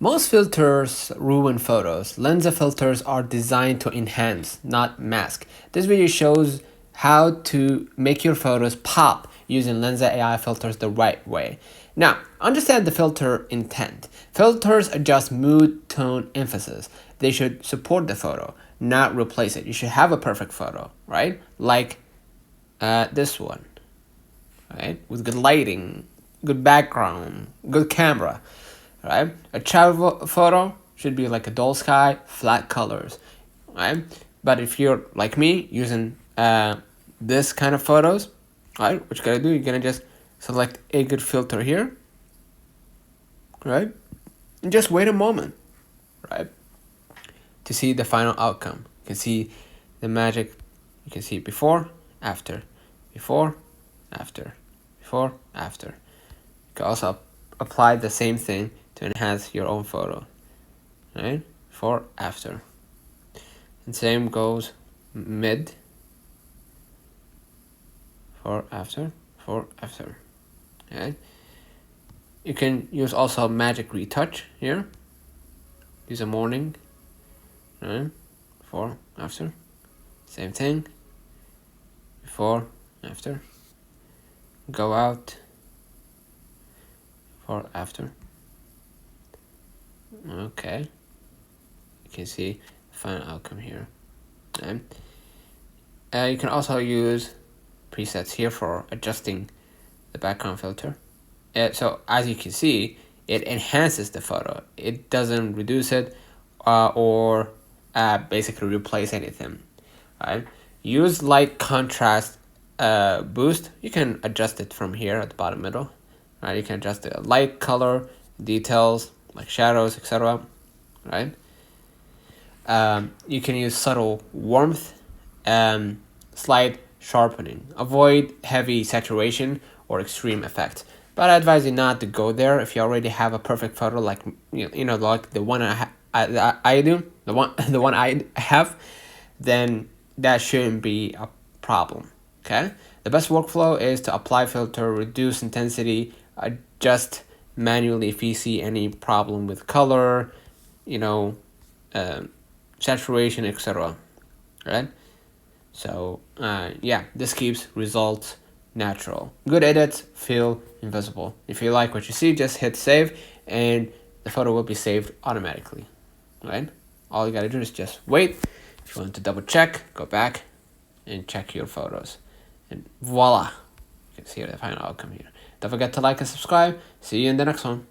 Most filters ruin photos. Lensa filters are designed to enhance, not mask. This video shows how to make your photos pop using Lensa AI filters the right way. Now, understand the filter intent. Filters adjust mood, tone, emphasis. They should support the photo, not replace it. You should have a perfect photo, right? Like this one, right? With good lighting, good background, good camera, right? A travel photo should be like a dull sky, flat colors, right? But if you're like me using this kind of photos, right? What you're gonna do, you're gonna just select a good filter here, right? And just wait a moment, right? To see the final outcome. You can see the magic. You can see before, after, before, after, before, after. You can also apply the same thing to enhance your own photo, right? Before, after. And same goes mid, before, after, right? You can use also magic retouch here. Use a morning, right? Before, after. Same thing. Before, after. Go out. Before, after. Okay. You can see the final outcome here. And you can also use presets here for adjusting the background filter. So as you can see, it enhances the photo. It doesn't reduce it or basically replace anything. Right? Use light contrast boost. You can adjust it from here at the bottom middle. Right? You can adjust the light, color, details like shadows, etc. Right? You can use subtle warmth, slight sharpening. Avoid heavy saturation or extreme effects. But I advise you not to go there if you already have a perfect photo, like like the one I do, the one I have, then that shouldn't be a problem. Okay, the best workflow is to apply filter, reduce intensity, adjust manually if you see any problem with color, saturation, etc. Right? So yeah, this keeps results natural. Good edits feel invisible. If you like what you see, just hit save and the photo will be saved automatically. Right? All you gotta do is just wait. If you want to double check, go back and check your photos. And voila! You can see the final outcome here. Don't forget to like and subscribe. See you in the next one.